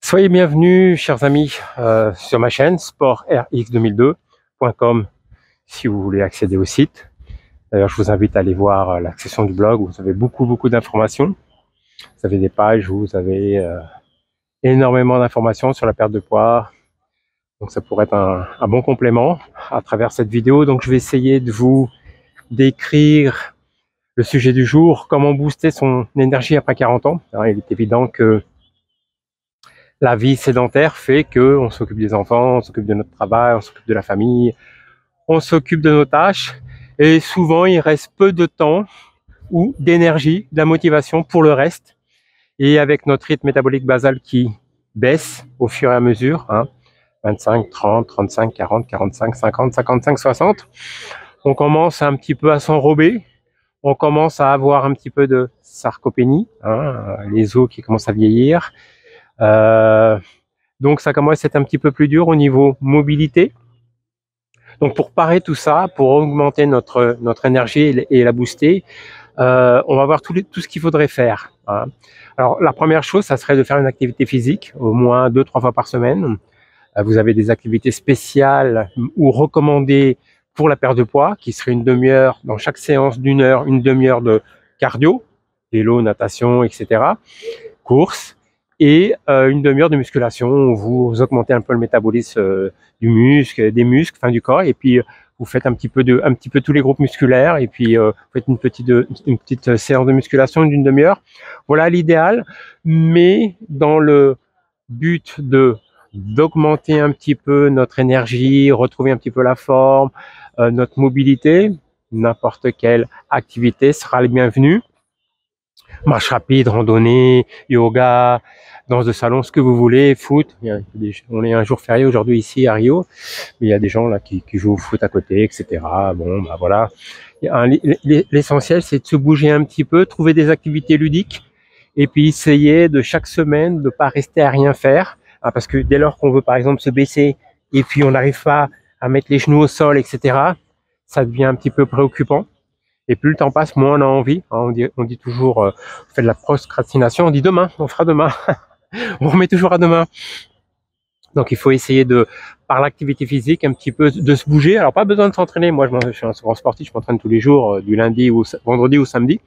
Soyez bienvenus, chers amis, sur ma chaîne sportrx2002.com si vous voulez accéder au site. D'ailleurs, je vous invite à aller voir la section du blog où vous avez beaucoup d'informations. Vous avez des pages où vous avez énormément d'informations sur la perte de poids. Donc ça pourrait être un bon complément à travers cette vidéo. Donc je vais essayer de vous décrire le sujet du jour, comment booster son énergie après 40 ans. Alors, il est évident que la vie sédentaire fait que on s'occupe des enfants, on s'occupe de notre travail, on s'occupe de la famille, on s'occupe de nos tâches et souvent il reste peu de temps ou d'énergie, de la motivation pour le reste. Et avec notre rythme métabolique basal qui baisse au fur et à mesure, 25, 30, 35, 40, 45, 50, 55, 60, on commence un petit peu à s'enrober, on commence à avoir un petit peu de sarcopénie, les os qui commencent à vieillir. Donc ça commence à être un petit peu plus dur au niveau mobilité. Donc pour parer tout ça, pour augmenter notre énergie et la booster, on va voir tout ce qu'il faudrait faire. Alors la première chose, ça serait de faire une activité physique, au moins 2-3 fois par semaine. Vous avez des activités spéciales ou recommandées pour la perte de poids, qui serait une demi-heure dans chaque séance d'une heure, une demi-heure de cardio, vélo, natation, etc. Course. Et une demi-heure de musculation où vous augmentez un peu le métabolisme du muscle, des muscles, du corps, et puis vous faites un petit peu tous les groupes musculaires, et puis vous faites une petite séance de musculation d'une demi-heure. Voilà l'idéal, mais dans le but d'augmenter un petit peu notre énergie, retrouver un petit peu la forme, notre mobilité, n'importe quelle activité sera le bienvenu. Marche rapide, randonnée, yoga, danse de salon, ce que vous voulez, foot. On est un jour férié aujourd'hui ici à Rio, mais il y a des gens là qui jouent au foot à côté, etc. Bon, bah voilà. L'essentiel, c'est de se bouger un petit peu, trouver des activités ludiques, et puis essayer de chaque semaine de pas rester à rien faire, parce que dès lors qu'on veut par exemple se baisser et puis on n'arrive pas à mettre les genoux au sol, etc., ça devient un petit peu préoccupant. Et plus le temps passe, moins on a envie. On dit toujours, on fait de la procrastination, on dit demain, on fera demain. On remet toujours à demain. Donc il faut essayer par l'activité physique, un petit peu de se bouger. Alors pas besoin de s'entraîner. Moi, je suis un grand sportif, je m'entraîne tous les jours, du lundi au vendredi ou samedi,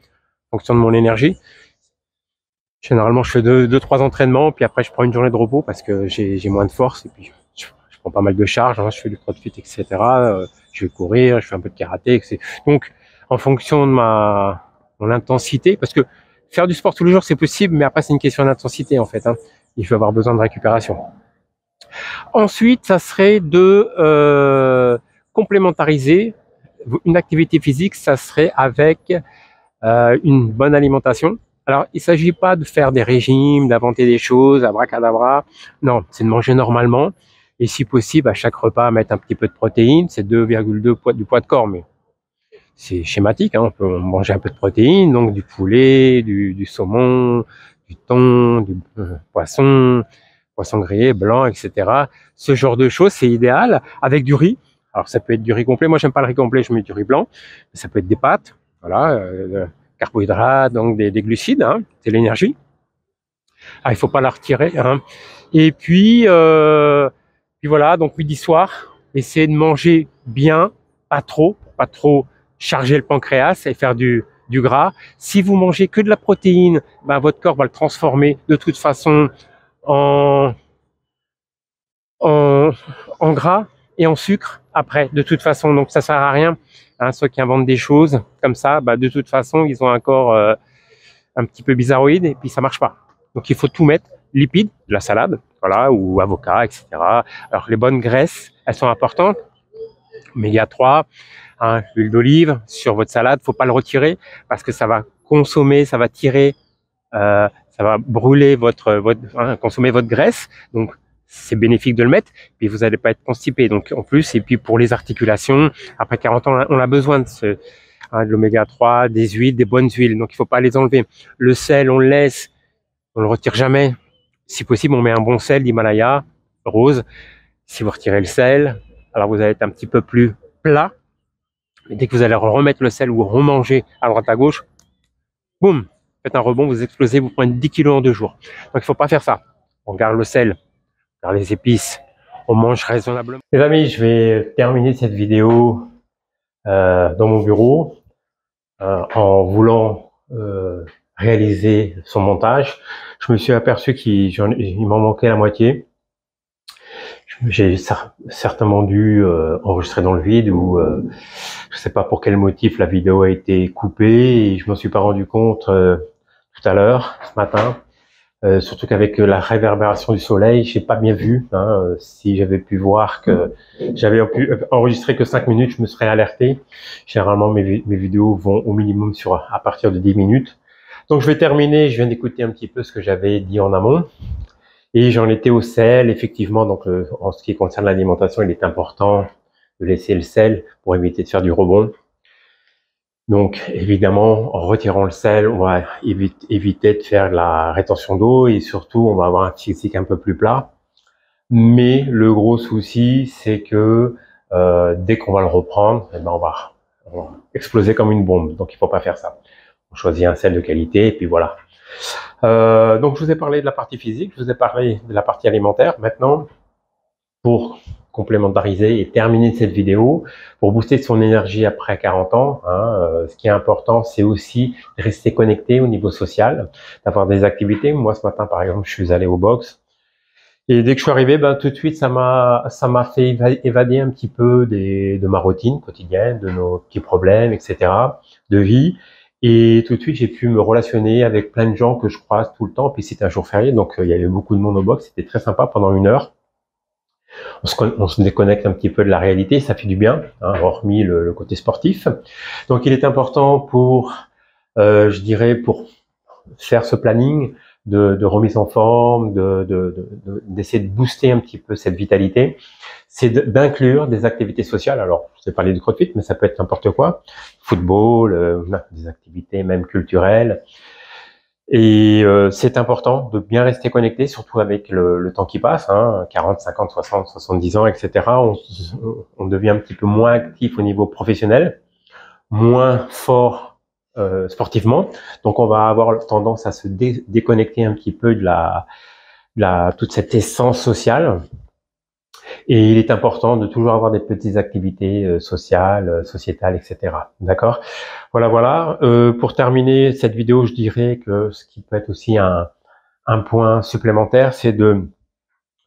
en fonction de mon énergie. Généralement, je fais 2-3 entraînements, puis après je prends une journée de repos parce que j'ai moins de force, et puis je prends pas mal de charges. Je fais du crossfit, etc. Je vais courir, je fais un peu de karaté, etc. Donc en fonction de mon intensité, parce que faire du sport tous les jours c'est possible, mais après c'est une question d'intensité en fait. Il faut avoir besoin de récupération. Ensuite, ça serait de complémentariser une activité physique, ça serait avec une bonne alimentation. Alors, il ne s'agit pas de faire des régimes, d'inventer des choses, abracadabra. Non, c'est de manger normalement. Et si possible, à chaque repas, mettre un petit peu de protéines. C'est 2,2 du poids de corps, mais c'est schématique. On peut manger un peu de protéines, donc du poulet, du saumon, du thon, du poisson grillé, blanc, etc. Ce genre de choses, c'est idéal. Avec du riz. Alors, ça peut être du riz complet. Moi, j'aime pas le riz complet, je mets du riz blanc. Ça peut être des pâtes. Voilà. Carbohydrates, donc des glucides, c'est l'énergie. Il faut pas la retirer. Et puis voilà, donc midi soir, essayez de manger bien, pas trop charger le pancréas et faire du gras. Si vous mangez que de la protéine, votre corps va le transformer de toute façon en gras et en sucre après, de toute façon. Donc ça sert à rien. Ceux qui inventent des choses comme ça, de toute façon, ils ont un corps un petit peu bizarroïde et puis ça marche pas. Donc il faut tout mettre, lipides, de la salade, voilà, ou avocat, etc. Alors les bonnes graisses, elles sont importantes. Oméga 3, l'huile d'olive sur votre salade, faut pas le retirer parce que ça va consommer, ça va tirer, ça va brûler consommer votre graisse. Donc c'est bénéfique de le mettre, puis vous n'allez pas être constipé. Donc en plus, et puis pour les articulations, après 40 ans, on a besoin de l'oméga 3, des huiles, des bonnes huiles. Donc il faut pas les enlever. Le sel, on le laisse, on le retire jamais. Si possible, on met un bon sel d'Himalaya, rose. Si vous retirez le sel, alors vous allez être un petit peu plus plat. Mais dès que vous allez remettre le sel ou remanger à droite à gauche, boum, faites un rebond, vous explosez, vous prenez 10 kilos en 2 jours. Donc il faut pas faire ça. on garde le sel, on garde les épices, on mange raisonnablement. Les amis, je vais terminer cette vidéo dans mon bureau en voulant réaliser son montage. Je me suis aperçu qu'il m'en manquait la moitié. J'ai certainement dû enregistrer dans le vide ou je sais pas pour quel motif la vidéo a été coupée et je m'en suis pas rendu compte tout à l'heure, ce matin. Surtout qu'avec la réverbération du soleil, j'ai pas bien vu. Si j'avais pu voir que j'avais pu enregistrer que 5 minutes, je me serais alerté. Généralement, mes vidéos vont au minimum à partir de 10 minutes. Donc, je vais terminer. Je viens d'écouter un petit peu ce que j'avais dit en amont. Et j'en étais au sel, effectivement. Donc, en ce qui concerne l'alimentation, il est important de laisser le sel pour éviter de faire du rebond. Donc, évidemment, en retirant le sel, on va éviter de faire de la rétention d'eau et surtout, on va avoir un physique un peu plus plat. Mais le gros souci, c'est que dès qu'on va le reprendre, eh ben, on va exploser comme une bombe. Donc, il faut pas faire ça. On choisit un sel de qualité et puis voilà. Donc, je vous ai parlé de la partie physique, je vous ai parlé de la partie alimentaire. Maintenant, pour complémentariser et terminer cette vidéo, pour booster son énergie après 40 ans, ce qui est important, c'est aussi de rester connecté au niveau social, d'avoir des activités. Moi, ce matin, par exemple, je suis allé au box. Et dès que je suis arrivé, tout de suite, ça m'a fait évader un petit peu de ma routine quotidienne, de nos petits problèmes, etc., de vie. Et tout de suite, j'ai pu me relationner avec plein de gens que je croise tout le temps. Puis c'était un jour férié, donc il y avait beaucoup de monde au box. C'était très sympa pendant 1 heure. On se déconnecte un petit peu de la réalité, ça fait du bien, hormis le côté sportif. Donc il est important pour, je dirais, pour faire ce planning de remise en forme, d'essayer de booster un petit peu cette vitalité, c'est d'inclure des activités sociales. Alors, je vais parler du CrossFit, mais ça peut être n'importe quoi, football, des activités même culturelles. Et c'est important de bien rester connecté, surtout avec le temps qui passe, 40, 50, 60, 70 ans, etc. On devient un petit peu moins actif au niveau professionnel, moins fort sportivement. Donc on va avoir tendance à se déconnecter un petit peu de toute cette essence sociale. Et il est important de toujours avoir des petites activités sociales, sociétales, etc. D'accord ? Voilà. Pour terminer cette vidéo, je dirais que ce qui peut être aussi un point supplémentaire, c'est de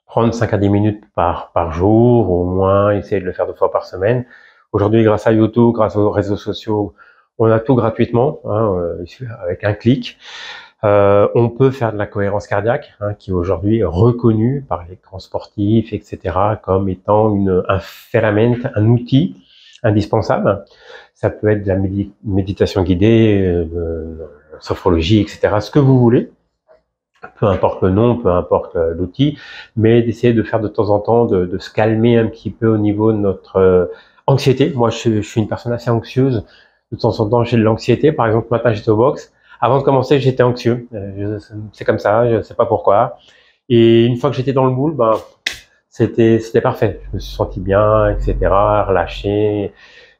prendre 5 à 10 minutes par jour, au moins essayer de le faire 2 fois par semaine. Aujourd'hui, grâce à YouTube, grâce aux réseaux sociaux, on a tout gratuitement, avec un clic. On peut faire de la cohérence cardiaque, qui est aujourd'hui reconnue par les grands sportifs, etc., comme étant un phénomène, un outil indispensable. Ça peut être de la méditation guidée, sophrologie, etc., ce que vous voulez. Peu importe le nom, peu importe l'outil, mais d'essayer de faire de temps en temps, de se calmer un petit peu au niveau de notre anxiété. Moi, je suis une personne assez anxieuse. De temps en temps, j'ai de l'anxiété. Par exemple, ce matin, j'étais au box. Avant de commencer, j'étais anxieux. C'est comme ça, je ne sais pas pourquoi. Et une fois que j'étais dans le moule, c'était parfait. Je me suis senti bien, etc., relâché.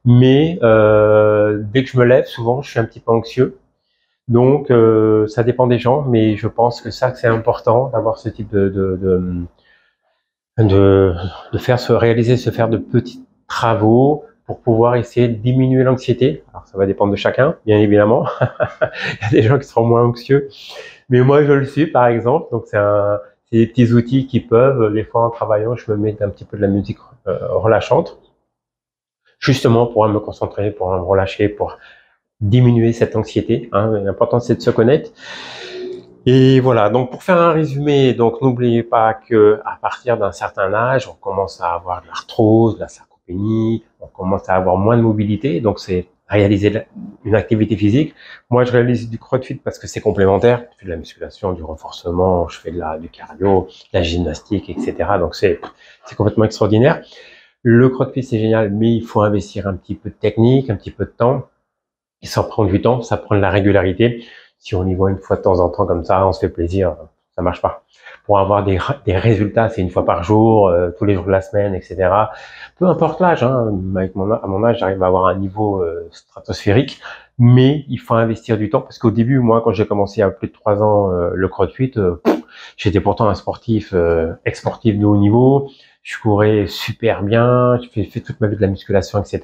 Mais dès que je me lève, souvent, je suis un petit peu anxieux. Donc, ça dépend des gens, mais je pense que c'est important d'avoir ce type de faire de petits travaux pour pouvoir essayer de diminuer l'anxiété. Alors, ça va dépendre de chacun, bien évidemment. Il y a des gens qui seront moins anxieux, mais moi, je le suis, par exemple. Donc, c'est des petits outils qui peuvent, des fois, en travaillant, je me mets un petit peu de la musique relâchante, justement pour me concentrer, pour me relâcher, pour diminuer cette anxiété. L'important, c'est de se connaître. Et voilà, donc pour faire un résumé, donc n'oubliez pas que à partir d'un certain âge, on commence à avoir de l'arthrose, de la sarcopénie, on commence à avoir moins de mobilité, donc c'est réaliser une activité physique. Moi, je réalise du CrossFit parce que c'est complémentaire. Je fais de la musculation, du renforcement, je fais du cardio, de la gymnastique, etc. Donc c'est complètement extraordinaire. Le CrossFit, c'est génial, mais il faut investir un petit peu de technique, un petit peu de temps. Et ça prend du temps, ça prend de la régularité. Si on y voit une fois de temps en temps comme ça, on se fait plaisir, ça marche pas. Pour avoir des résultats, c'est 1 fois par jour, tous les jours de la semaine, etc. Peu importe l'âge, à mon âge, j'arrive à avoir un niveau stratosphérique, mais il faut investir du temps parce qu'au début, moi, quand j'ai commencé il y a plus de 3 ans le CrossFit, J'étais pourtant un sportif, ex-sportif de haut niveau. Je courais super bien. J'ai fait toute ma vie de la musculation, etc.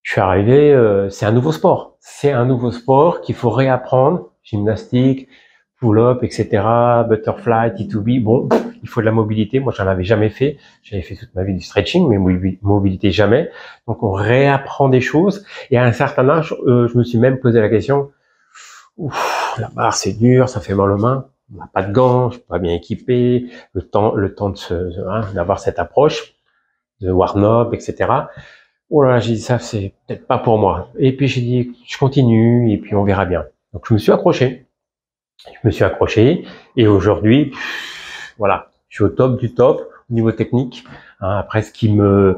Je suis arrivé, c'est un nouveau sport. C'est un nouveau sport qu'il faut réapprendre. Gymnastique, pull-up, etc. Butterfly, T2B. Bon, il faut de la mobilité. Moi, j'en avais jamais fait. J'avais fait toute ma vie du stretching, mais mobilité jamais. Donc, on réapprend des choses. Et à un certain âge, je me suis même posé la question. Ouf, la barre, c'est dur, ça fait mal aux mains. On n'a pas de gants, je suis pas bien équipé. Le temps de d'avoir cette approche, de warm-up, etc. Oh là là, j'ai dit ça, c'est peut-être pas pour moi. Et puis j'ai dit, je continue et puis on verra bien. Donc je me suis accroché. Et aujourd'hui, voilà, je suis au top du top au niveau technique. Hein, après, ce qui me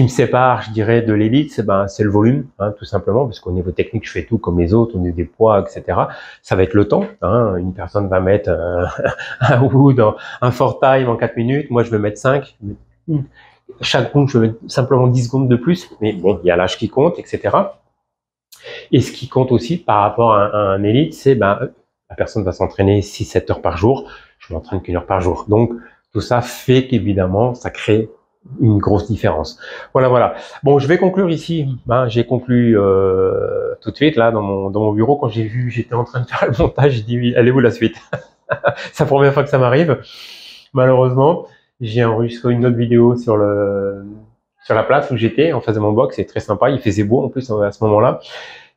sépare, je dirais, de l'élite, c'est le volume, hein, tout simplement, parce qu'au niveau technique, je fais tout comme les autres, au niveau des poids, etc. Ça va être le temps. Hein, une personne va mettre un wood, un fort time en 4 minutes. Moi, je vais mettre 5. Chaque round, je vais mettre simplement 10 secondes de plus. Mais bon, il y a l'âge qui compte, etc. Et ce qui compte aussi par rapport à un élite, c'est la personne va s'entraîner 6-7 heures par jour. Je m'entraîne qu'1 heure par jour. Donc, tout ça fait qu'évidemment, ça crée une grosse différence. Voilà. Bon, je vais conclure ici. J'ai conclu tout de suite là dans mon bureau. Quand j'ai vu, j'étais en train de faire le montage, j'ai dit oui, elle est où la suite? C'est la première fois que ça m'arrive. Malheureusement, j'ai enregistré une autre vidéo sur la place où j'étais en face de mon box. C'est très sympa. Il faisait beau en plus à ce moment-là.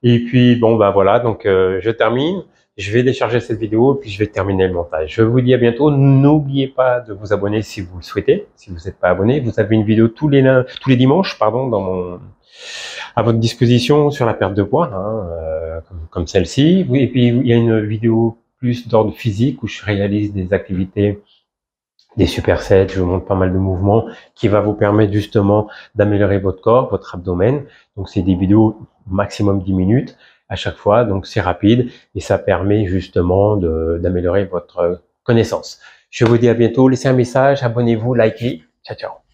Et puis bon voilà. Donc je termine. Je vais décharger cette vidéo et puis je vais terminer le montage. Je vous dis à bientôt. N'oubliez pas de vous abonner si vous le souhaitez. Si vous n'êtes pas abonné, vous avez une vidéo tous les dimanches, à votre disposition sur la perte de poids, comme celle-ci. Et puis il y a une vidéo plus d'ordre physique où je réalise des activités, des supersets. Je vous montre pas mal de mouvements qui va vous permettre justement d'améliorer votre corps, votre abdomen. Donc c'est des vidéos maximum 10 minutes à chaque fois, donc c'est rapide et ça permet justement d'améliorer votre connaissance. Je vous dis à bientôt, laissez un message, abonnez-vous, likez, ciao ciao.